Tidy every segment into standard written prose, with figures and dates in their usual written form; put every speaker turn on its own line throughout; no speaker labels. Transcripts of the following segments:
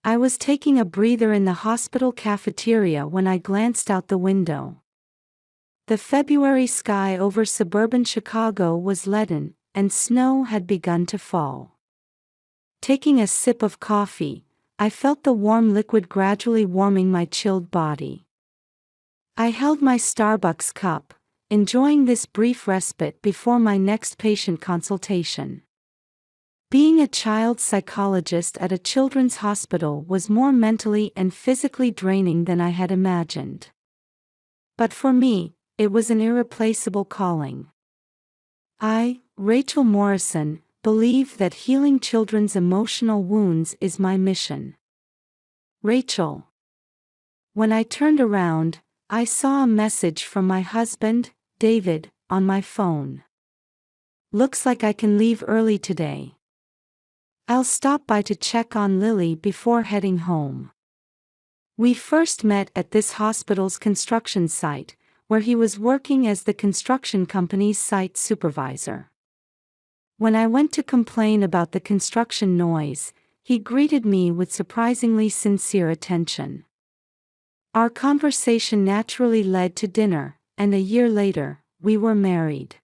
I was taking a breather in the hospital cafeteria when I glanced out the window. The February sky over suburban Chicago was leaden, and snow had begun to fall. Taking a sip of coffee, I felt the warm liquid gradually warming my chilled body. I held my Starbucks cup, enjoying this brief respite before my next patient consultation. Being a child psychologist at a children's hospital was more mentally and physically draining than I had imagined. But for me, it was an irreplaceable calling. I, Rachel Morrison, believe that healing children's emotional wounds is my mission. Rachel. When I turned around, I saw a message from my husband, David, on my phone. Looks like I can leave early today. I'll stop by to check on Lily before heading home. We first met at this hospital's construction site, where he was working as the construction company's site supervisor. When I went to complain about the construction noise, he greeted me with surprisingly sincere attention. Our conversation naturally led to dinner, and a year later, we were married.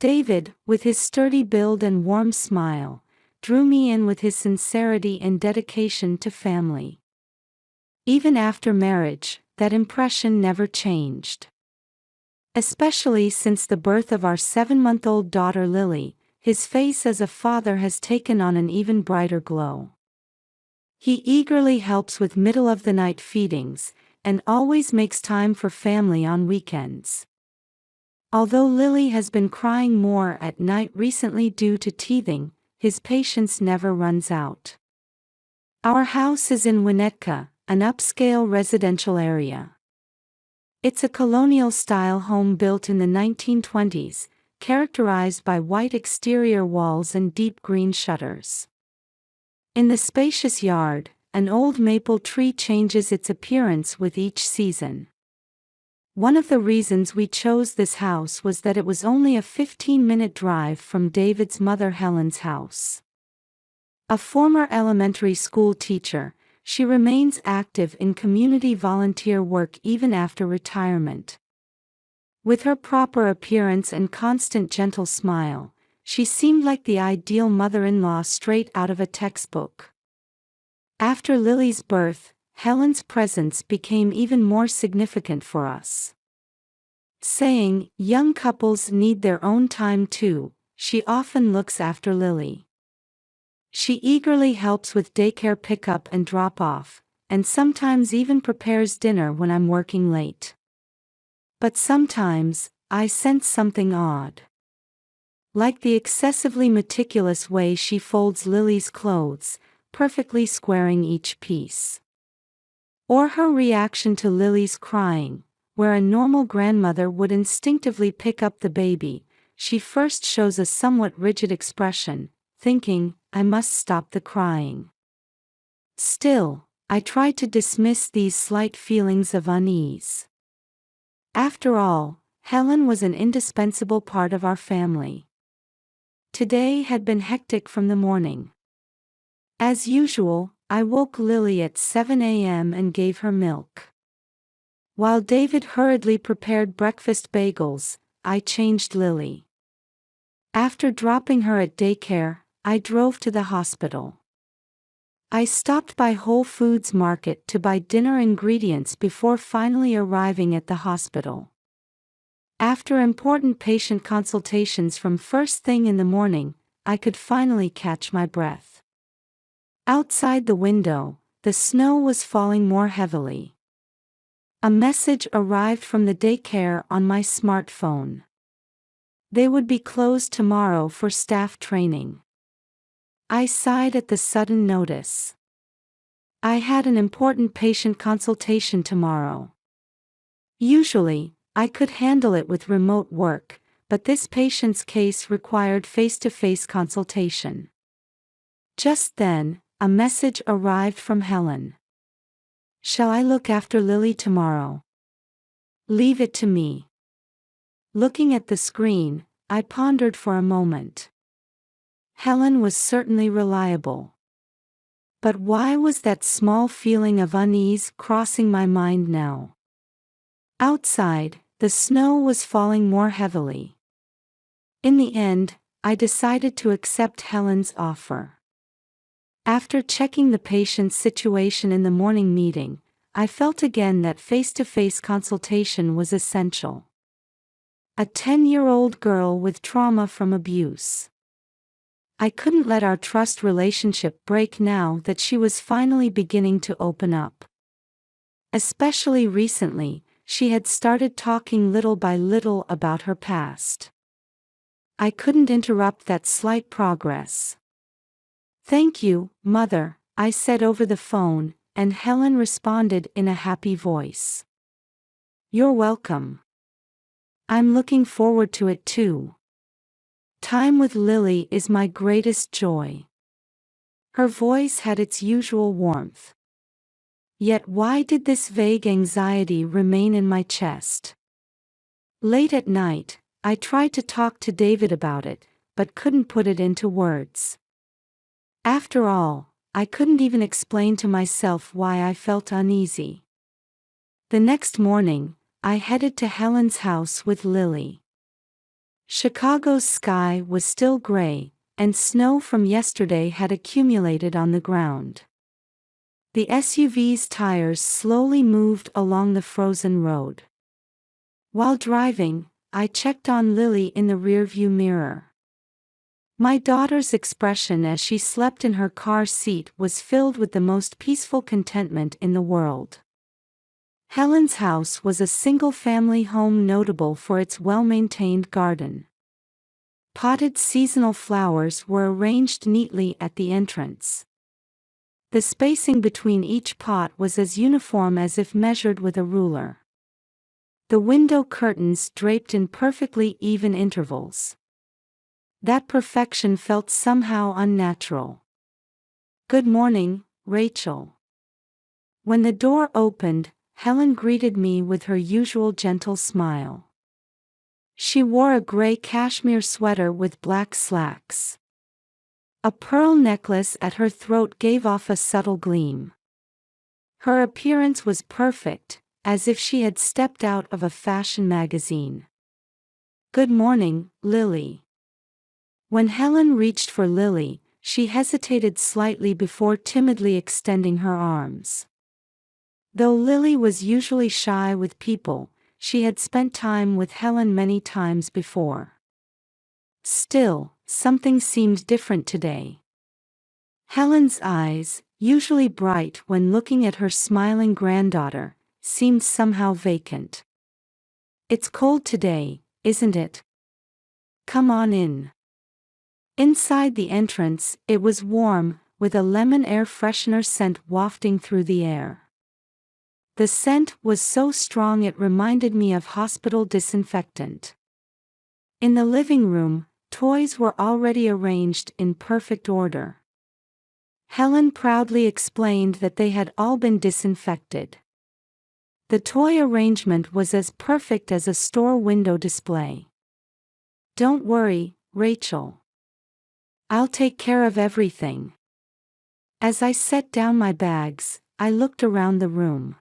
David, with his sturdy build and warm smile, drew me in with his sincerity and dedication to family. Even after marriage, that impression never changed. Especially since the birth of our 7-month-old daughter Lily, his face as a father has taken on an even brighter glow. He eagerly helps with middle-of-the-night feedings, and always makes time for family on weekends. Although Lily has been crying more at night recently due to teething, his patience never runs out. Our house is in Winnetka, an upscale residential area. It's a colonial-style home built in the 1920s, characterized by white exterior walls and deep green shutters. In the spacious yard, an old maple tree changes its appearance with each season. One of the reasons we chose this house was that it was only a 15-minute drive from David's mother Helen's house. A former elementary school teacher, she remains active in community volunteer work even after retirement. With her proper appearance and constant gentle smile, she seemed like the ideal mother-in-law straight out of a textbook. After Lily's birth, Helen's presence became even more significant for us. Saying, "Young couples need their own time too," she often looks after Lily. She eagerly helps with daycare pickup and drop-off, and sometimes even prepares dinner when I'm working late. But sometimes, I sense something odd. Like the excessively meticulous way she folds Lily's clothes, perfectly squaring each piece. Or her reaction to Lily's crying, where a normal grandmother would instinctively pick up the baby, she first shows a somewhat rigid expression, thinking, "I must stop the crying." Still, I try to dismiss these slight feelings of unease. After all, Helen was an indispensable part of our family. Today had been hectic from the morning. As usual, I woke Lily at 7 a.m. and gave her milk. While David hurriedly prepared breakfast bagels, I changed Lily. After dropping her at daycare, I drove to the hospital. I stopped by Whole Foods Market to buy dinner ingredients before finally arriving at the hospital. After important patient consultations from first thing in the morning, I could finally catch my breath. Outside the window, the snow was falling more heavily. A message arrived from the daycare on my smartphone. They would be closed tomorrow for staff training. I sighed at the sudden notice. I had an important patient consultation tomorrow. Usually, I could handle it with remote work, but this patient's case required face-to-face consultation. Just then, a message arrived from Helen. "Shall I look after Lily tomorrow?" "Leave it to me." Looking at the screen, I pondered for a moment. Helen was certainly reliable. But why was that small feeling of unease crossing my mind now? Outside, the snow was falling more heavily. In the end, I decided to accept Helen's offer. After checking the patient's situation in the morning meeting, I felt again that face-to-face consultation was essential. A 10-year-old girl with trauma from abuse. I couldn't let our trust relationship break now that she was finally beginning to open up. Especially recently, she had started talking little by little about her past. I couldn't interrupt that slight progress. "Thank you, Mother," I said over the phone, and Helen responded in a happy voice. "You're welcome. I'm looking forward to it too. Time with Lily is my greatest joy." Her voice had its usual warmth. Yet why did this vague anxiety remain in my chest? Late at night, I tried to talk to David about it, but couldn't put it into words. After all, I couldn't even explain to myself why I felt uneasy. The next morning, I headed to Helen's house with Lily. Chicago's sky was still gray, and snow from yesterday had accumulated on the ground. The SUV's tires slowly moved along the frozen road. While driving, I checked on Lily in the rearview mirror. My daughter's expression as she slept in her car seat was filled with the most peaceful contentment in the world. Helen's house was a single-family home notable for its well-maintained garden. Potted seasonal flowers were arranged neatly at the entrance. The spacing between each pot was as uniform as if measured with a ruler. The window curtains draped in perfectly even intervals. That perfection felt somehow unnatural. "Good morning, Rachel." When the door opened, Helen greeted me with her usual gentle smile. She wore a gray cashmere sweater with black slacks. A pearl necklace at her throat gave off a subtle gleam. Her appearance was perfect, as if she had stepped out of a fashion magazine. "Good morning, Lily." When Helen reached for Lily, she hesitated slightly before timidly extending her arms. Though Lily was usually shy with people, she had spent time with Helen many times before. Still, something seemed different today. Helen's eyes, usually bright when looking at her smiling granddaughter, seemed somehow vacant. "It's cold today, isn't it? Come on in." Inside the entrance, it was warm, with a lemon air freshener scent wafting through the air. The scent was so strong it reminded me of hospital disinfectant. In the living room, toys were already arranged in perfect order. Helen proudly explained that they had all been disinfected. The toy arrangement was as perfect as a store window display. "Don't worry, Rachel. I'll take care of everything." As I set down my bags, I looked around the room.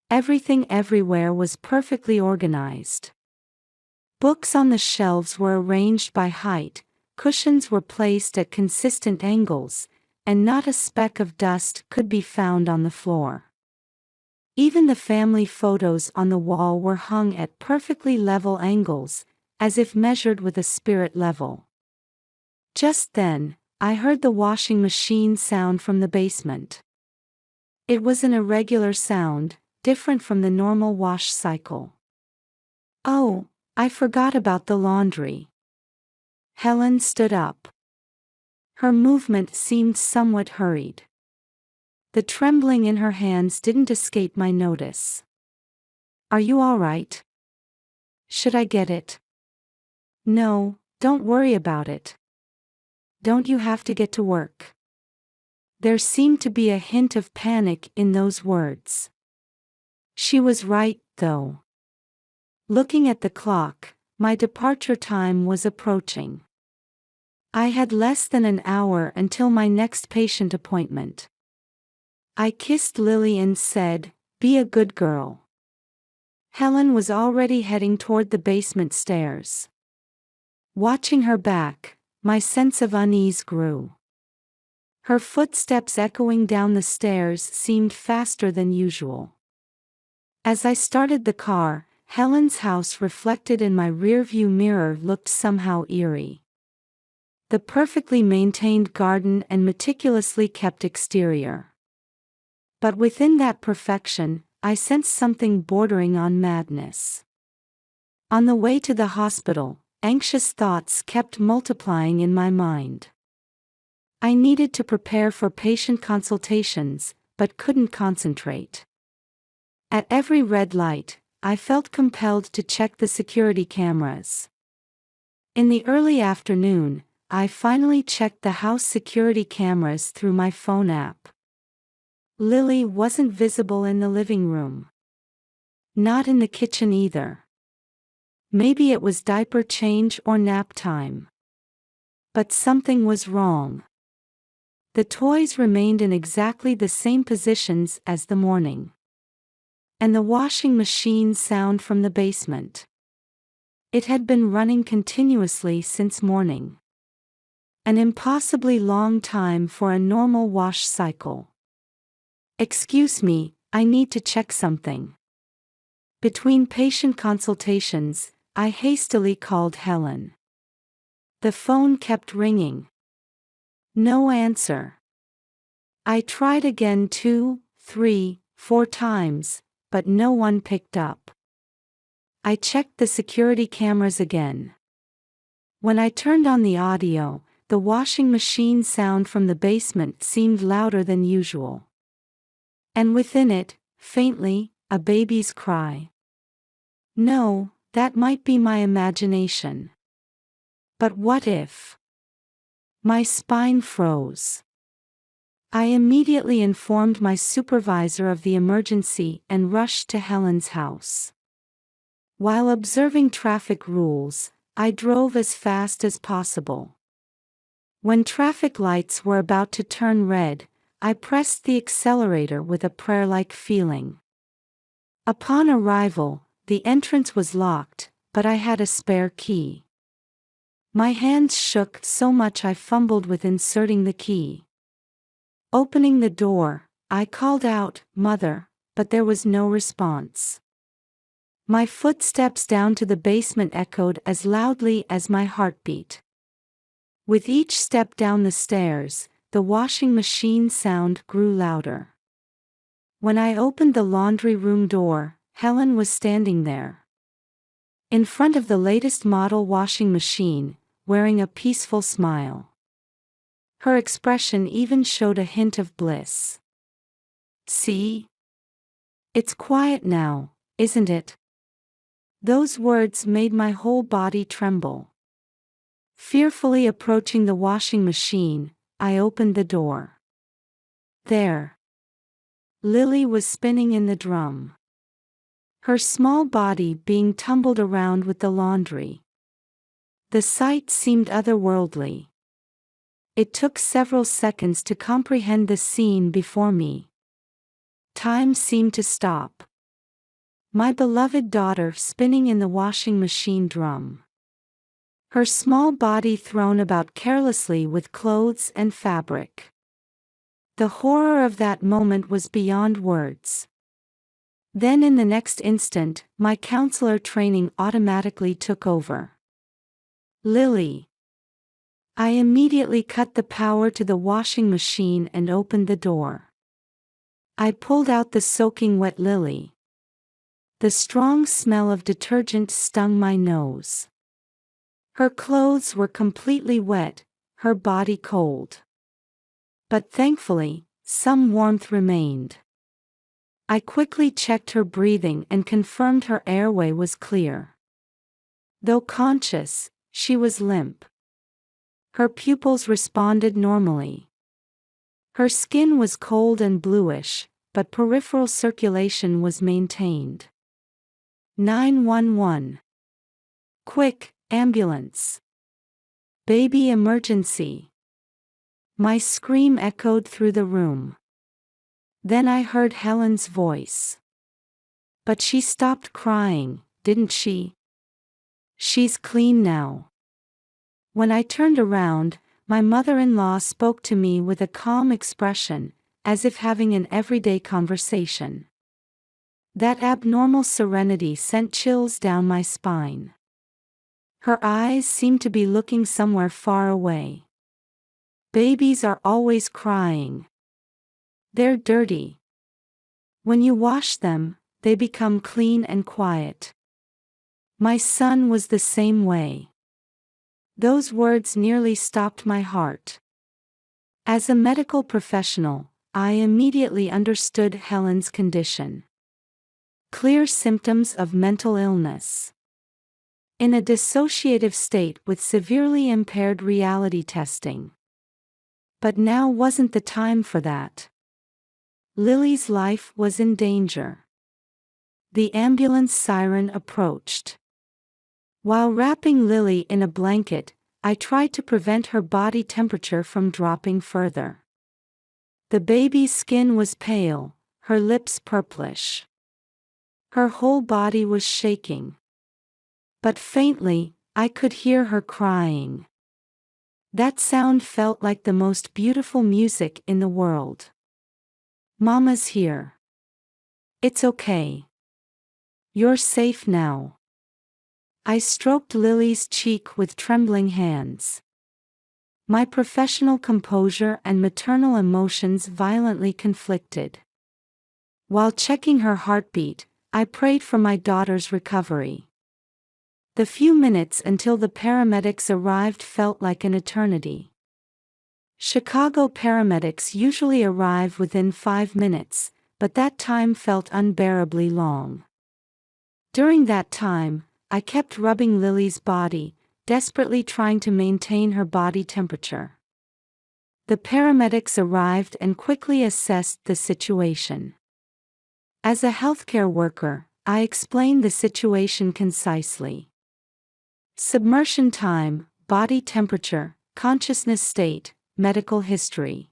Everything everywhere was perfectly organized. Books on the shelves were arranged by height, cushions were placed at consistent angles, and not a speck of dust could be found on the floor. Even the family photos on the wall were hung at perfectly level angles, as if measured with a spirit level. Just then, I heard the washing machine sound from the basement. It was an irregular sound, different from the normal wash cycle. "Oh, I forgot about the laundry." Helen stood up. Her movement seemed somewhat hurried. The trembling in her hands didn't escape my notice. "Are you all right? Should I get it?" "No, don't worry about it. Don't you have to get to work?" There seemed to be a hint of panic in those words. She was right, though. Looking at the clock, my departure time was approaching. I had less than an hour until my next patient appointment. I kissed Lily and said, "Be a good girl." Helen was already heading toward the basement stairs. Watching her back, my sense of unease grew. Her footsteps echoing down the stairs seemed faster than usual. As I started the car, Helen's house reflected in my rearview mirror looked somehow eerie. The perfectly maintained garden and meticulously kept exterior. But within that perfection, I sensed something bordering on madness. On the way to the hospital, anxious thoughts kept multiplying in my mind. I needed to prepare for patient consultations, but couldn't concentrate. At every red light, I felt compelled to check the security cameras. In the early afternoon, I finally checked the house security cameras through my phone app. Lily wasn't visible in the living room. Not in the kitchen either. Maybe it was diaper change or nap time. But something was wrong. The toys remained in exactly the same positions as the morning. And the washing machine sound from the basement. It had been running continuously since morning. An impossibly long time for a normal wash cycle. "Excuse me, I need to check something." Between patient consultations, I hastily called Helen. The phone kept ringing. No answer. I tried again 2, 3, 4 times, but no one picked up. I checked the security cameras again. When I turned on the audio, the washing machine sound from the basement seemed louder than usual. And within it, faintly, a baby's cry. No, that might be my imagination. But what if? My spine froze. I immediately informed my supervisor of the emergency and rushed to Helen's house. While observing traffic rules, I drove as fast as possible. When traffic lights were about to turn red, I pressed the accelerator with a prayer-like feeling. Upon arrival, the entrance was locked, but I had a spare key. My hands shook so much I fumbled with inserting the key. Opening the door, I called out, "Mother," but there was no response. My footsteps down to the basement echoed as loudly as my heartbeat. With each step down the stairs, the washing machine sound grew louder. When I opened the laundry room door, Helen was standing there. In front of the latest model washing machine, wearing a peaceful smile. Her expression even showed a hint of bliss. "See? It's quiet now, isn't it?" Those words made my whole body tremble. Fearfully approaching the washing machine, I opened the door. There. Lily was spinning in the drum. Her small body being tumbled around with the laundry. The sight seemed otherworldly. It took several seconds to comprehend the scene before me. Time seemed to stop. My beloved daughter spinning in the washing machine drum. Her small body thrown about carelessly with clothes and fabric. The horror of that moment was beyond words. Then in the next instant, my counselor training automatically took over. "Lily." I immediately cut the power to the washing machine and opened the door. I pulled out the soaking wet Lily. The strong smell of detergent stung my nose. Her clothes were completely wet, her body cold. But thankfully, some warmth remained. I quickly checked her breathing and confirmed her airway was clear. Though conscious, she was limp. Her pupils responded normally. Her skin was cold and bluish, but peripheral circulation was maintained. 911. Quick, ambulance. Baby emergency. My scream echoed through the room. Then I heard Helen's voice. But she stopped crying, didn't she? She's clean now. When I turned around, my mother-in-law spoke to me with a calm expression, as if having an everyday conversation. That abnormal serenity sent chills down my spine. Her eyes seemed to be looking somewhere far away. Babies are always crying. They're dirty. When you wash them, they become clean and quiet. My son was the same way. Those words nearly stopped my heart. As a medical professional, I immediately understood Helen's condition. Clear symptoms of mental illness. In a dissociative state with severely impaired reality testing. But now wasn't the time for that. Lily's life was in danger. The ambulance siren approached. While wrapping Lily in a blanket, I tried to prevent her body temperature from dropping further. The baby's skin was pale, her lips purplish. Her whole body was shaking. But faintly, I could hear her crying. That sound felt like the most beautiful music in the world. Mama's here. It's okay. You're safe now. I stroked Lily's cheek with trembling hands. My professional composure and maternal emotions violently conflicted. While checking her heartbeat, I prayed for my daughter's recovery. The few minutes until the paramedics arrived felt like an eternity. Chicago paramedics usually arrive within 5 minutes, but that time felt unbearably long. During that time, I kept rubbing Lily's body, desperately trying to maintain her body temperature. The paramedics arrived and quickly assessed the situation. As a healthcare worker, I explained the situation concisely. Submersion time, body temperature, consciousness state, medical history.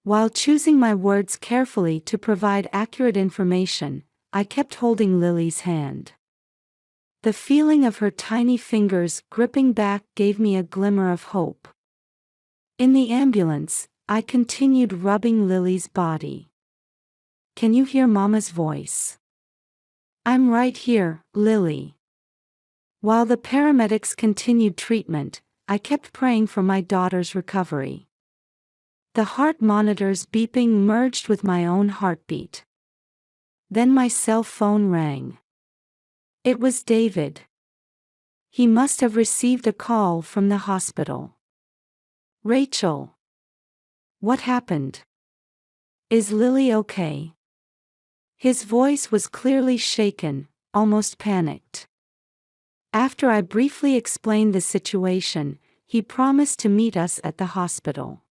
While choosing my words carefully to provide accurate information, I kept holding Lily's hand. The feeling of her tiny fingers gripping back gave me a glimmer of hope. In the ambulance, I continued rubbing Lily's body. Can you hear Mama's voice? I'm right here, Lily. While the paramedics continued treatment, I kept praying for my daughter's recovery. The heart monitor's beeping merged with my own heartbeat. Then my cell phone rang. It was David. He must have received a call from the hospital. Rachel. What happened? Is Lily okay? His voice was clearly shaken, almost panicked. After I briefly explained the situation, he promised to meet us at the hospital.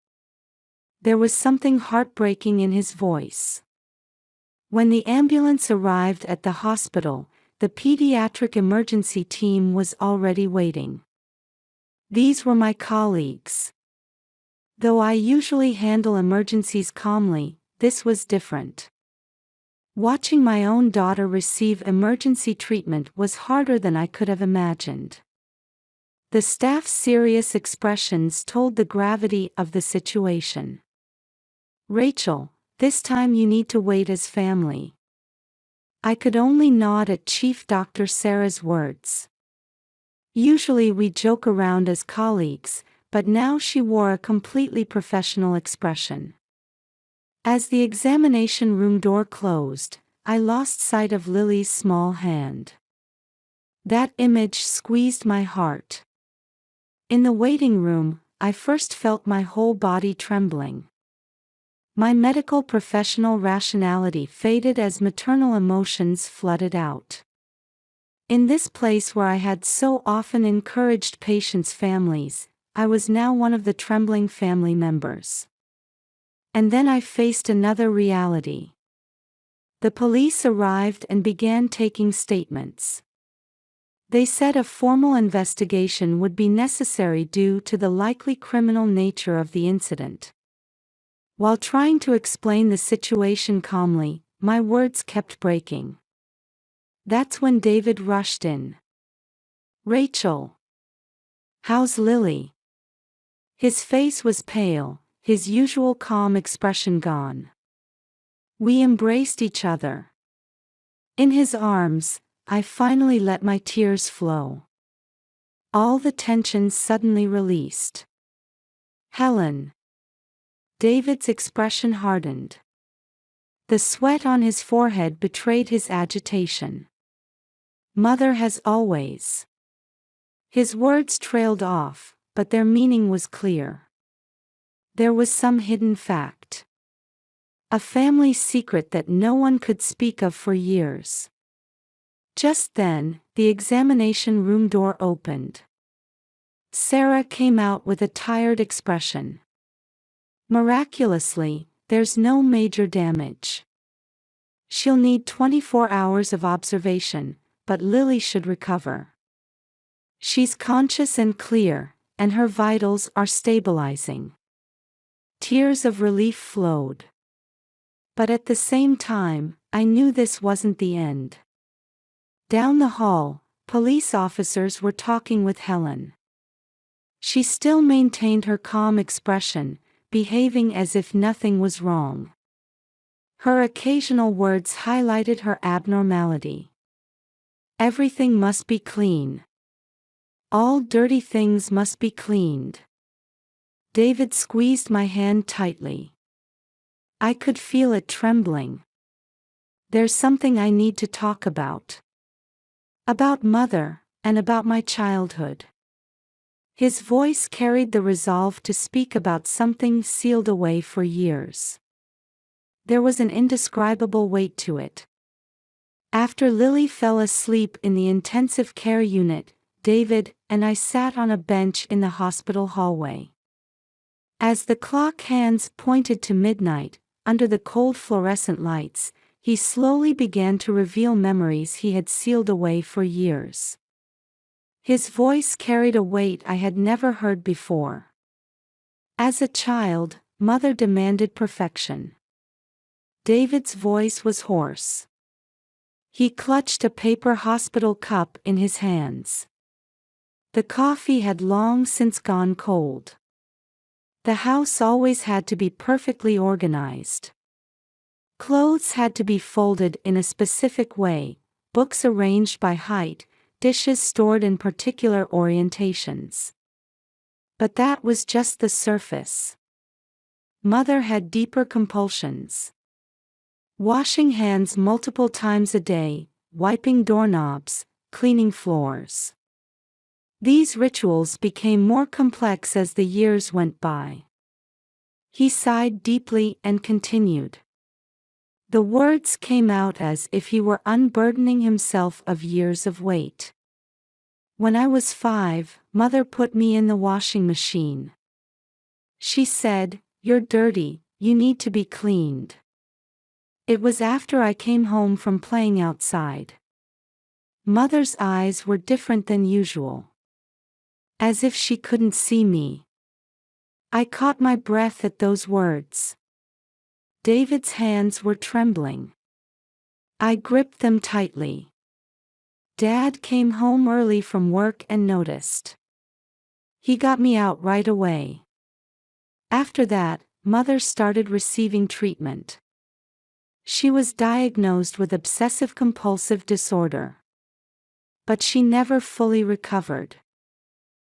There was something heartbreaking in his voice. When the ambulance arrived at the hospital, the pediatric emergency team was already waiting. These were my colleagues. Though I usually handle emergencies calmly, this was different. Watching my own daughter receive emergency treatment was harder than I could have imagined. The staff's serious expressions told the gravity of the situation. Rachel, this time you need to wait as family. I could only nod at Chief Dr. Sarah's words. Usually we joke around as colleagues, but now she wore a completely professional expression. As the examination room door closed, I lost sight of Lily's small hand. That image squeezed my heart. In the waiting room, I first felt my whole body trembling. My medical professional rationality faded as maternal emotions flooded out. In this place where I had so often encouraged patients' families, I was now one of the trembling family members. And then I faced another reality. The police arrived and began taking statements. They said a formal investigation would be necessary due to the likely criminal nature of the incident. While trying to explain the situation calmly, my words kept breaking. That's when David rushed in. "Rachel. How's Lily?" His face was pale, his usual calm expression gone. We embraced each other. In his arms, I finally let my tears flow. All the tension suddenly released. "Helen." David's expression hardened. The sweat on his forehead betrayed his agitation. "Mother has always." His words trailed off, but their meaning was clear. There was some hidden fact. A family secret that no one could speak of for years. Just then, the examination room door opened. Sarah came out with a tired expression. "Miraculously, there's no major damage. She'll need 24 hours of observation, but Lily should recover. She's conscious and clear, and her vitals are stabilizing." Tears of relief flowed. But at the same time, I knew this wasn't the end. Down the hall, police officers were talking with Helen. She still maintained her calm expression, behaving as if nothing was wrong. Her occasional words highlighted her abnormality. "Everything must be clean. All dirty things must be cleaned." David squeezed my hand tightly. I could feel it trembling. "There's something I need to talk about. About Mother, and about my childhood." His voice carried the resolve to speak about something sealed away for years. There was an indescribable weight to it. After Lily fell asleep in the intensive care unit, David and I sat on a bench in the hospital hallway. As the clock hands pointed to midnight, under the cold fluorescent lights, he slowly began to reveal memories he had sealed away for years. His voice carried a weight I had never heard before. As a child, Mother demanded perfection. David's voice was hoarse. He clutched a paper hospital cup in his hands. The coffee had long since gone cold. The house always had to be perfectly organized. Clothes had to be folded in a specific way, books arranged by height, dishes stored in particular orientations. But that was just the surface. Mother had deeper compulsions. Washing hands multiple times a day, wiping doorknobs, cleaning floors. These rituals became more complex as the years went by. He sighed deeply and continued. The words came out as if he were unburdening himself of years of weight. "When I was 5, Mother put me in the washing machine. She said, 'You're dirty, you need to be cleaned.' It was after I came home from playing outside." Mother's eyes were different than usual. As if she couldn't see me. I caught my breath at those words. David's hands were trembling. I gripped them tightly. Dad came home early from work and noticed. He got me out right away. After that, Mother started receiving treatment. She was diagnosed with obsessive-compulsive disorder. But she never fully recovered.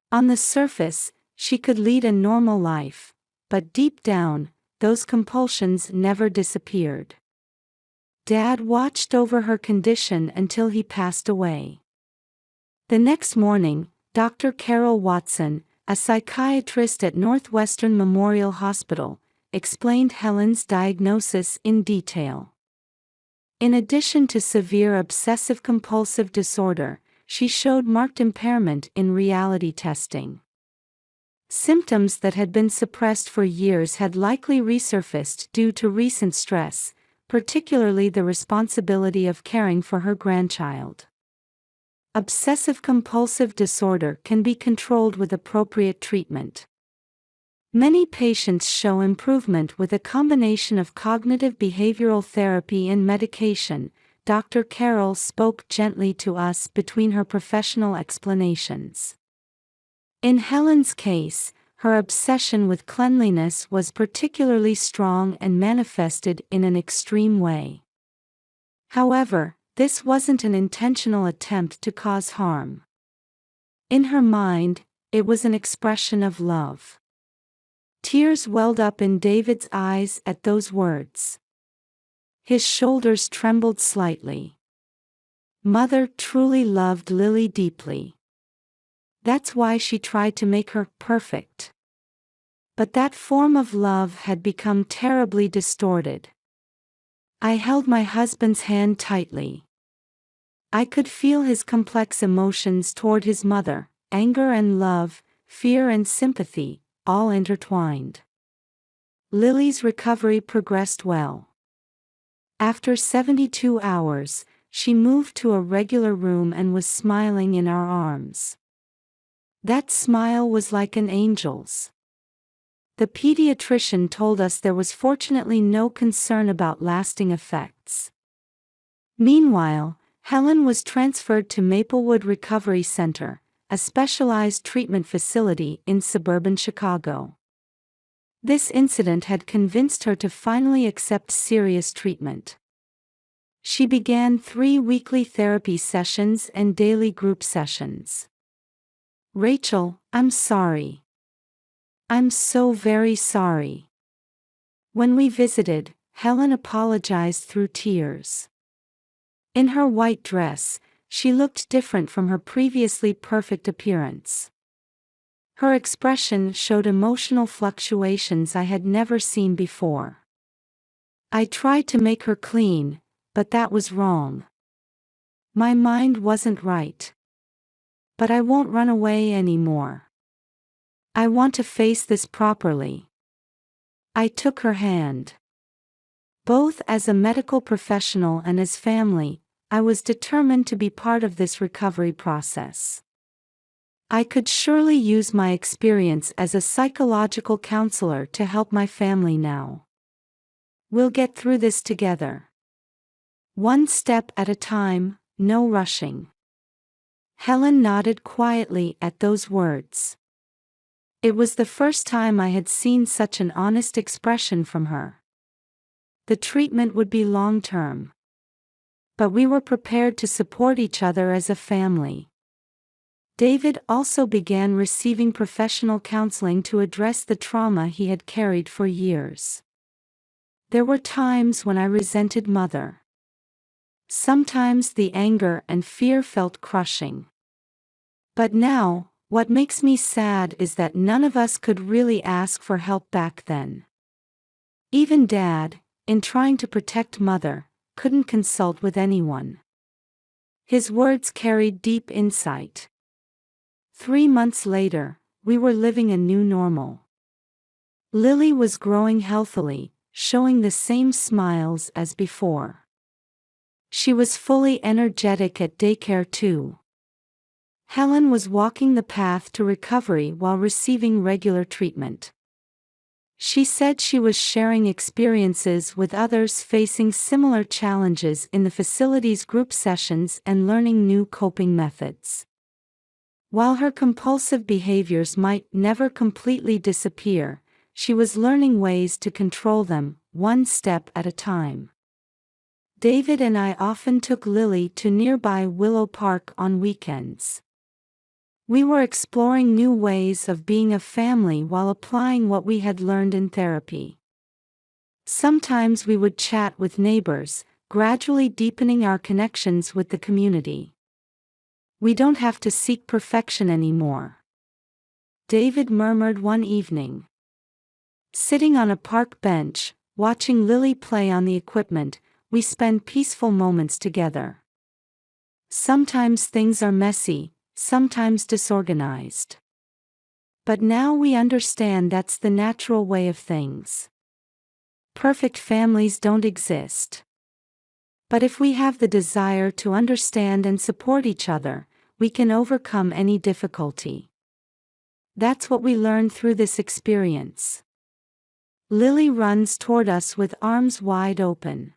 On the surface, she could lead a normal life, but deep down, those compulsions never disappeared. Dad watched over her condition until he passed away. The next morning, Dr. Carol Watson, a psychiatrist at Northwestern Memorial Hospital, explained Helen's diagnosis in detail. In addition to severe obsessive-compulsive disorder, she showed marked impairment in reality testing. Symptoms that had been suppressed for years had likely resurfaced due to recent stress, particularly the responsibility of caring for her grandchild. Obsessive-compulsive disorder can be controlled with appropriate treatment. Many patients show improvement with a combination of cognitive behavioral therapy and medication. Dr. Carroll spoke gently to us between her professional explanations. In Helen's case, her obsession with cleanliness was particularly strong and manifested in an extreme way. However, this wasn't an intentional attempt to cause harm. In her mind, it was an expression of love. Tears welled up in David's eyes at those words. His shoulders trembled slightly. Mother truly loved Lily deeply. That's why she tried to make her perfect. But that form of love had become terribly distorted. I held my husband's hand tightly. I could feel his complex emotions toward his mother, anger and love, fear and sympathy, all intertwined. Lily's recovery progressed well. After 72 hours, she moved to a regular room and was smiling in our arms. That smile was like an angel's. The pediatrician told us there was fortunately no concern about lasting effects. Meanwhile, Helen was transferred to Maplewood Recovery Center, a specialized treatment facility in suburban Chicago. This incident had convinced her to finally accept serious treatment. She began 3 weekly therapy sessions and daily group sessions. Rachel, I'm sorry. I'm so very sorry. When we visited, Helen apologized through tears. In her white dress, she looked different from her previously perfect appearance. Her expression showed emotional fluctuations I had never seen before. I tried to make her clean, but that was wrong. My mind wasn't right. But I won't run away anymore. I want to face this properly. I took her hand. Both as a medical professional and as family, I was determined to be part of this recovery process. I could surely use my experience as a psychological counselor to help my family now. We'll get through this together. One step at a time, no rushing. Helen nodded quietly at those words. It was the first time I had seen such an honest expression from her. The treatment would be long-term. But we were prepared to support each other as a family. David also began receiving professional counseling to address the trauma he had carried for years. There were times when I resented Mother. Sometimes the anger and fear felt crushing. But now, what makes me sad is that none of us could really ask for help back then. Even Dad, in trying to protect Mother, couldn't consult with anyone. His words carried deep insight. 3 months later, we were living a new normal. Lily was growing healthily, showing the same smiles as before. She was fully energetic at daycare too. Helen was walking the path to recovery while receiving regular treatment. She said she was sharing experiences with others facing similar challenges in the facility's group sessions and learning new coping methods. While her compulsive behaviors might never completely disappear, she was learning ways to control them, one step at a time. David and I often took Lily to nearby Willow Park on weekends. We were exploring new ways of being a family while applying what we had learned in therapy. Sometimes we would chat with neighbors, gradually deepening our connections with the community. We don't have to seek perfection anymore, David murmured one evening. Sitting on a park bench, watching Lily play on the equipment, we spend peaceful moments together. Sometimes things are messy, sometimes disorganized. But now we understand that's the natural way of things. Perfect families don't exist. But if we have the desire to understand and support each other, we can overcome any difficulty. That's what we learn through this experience. Lily runs toward us with arms wide open.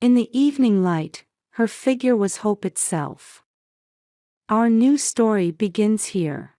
In the evening light, her figure was hope itself. Our new story begins here.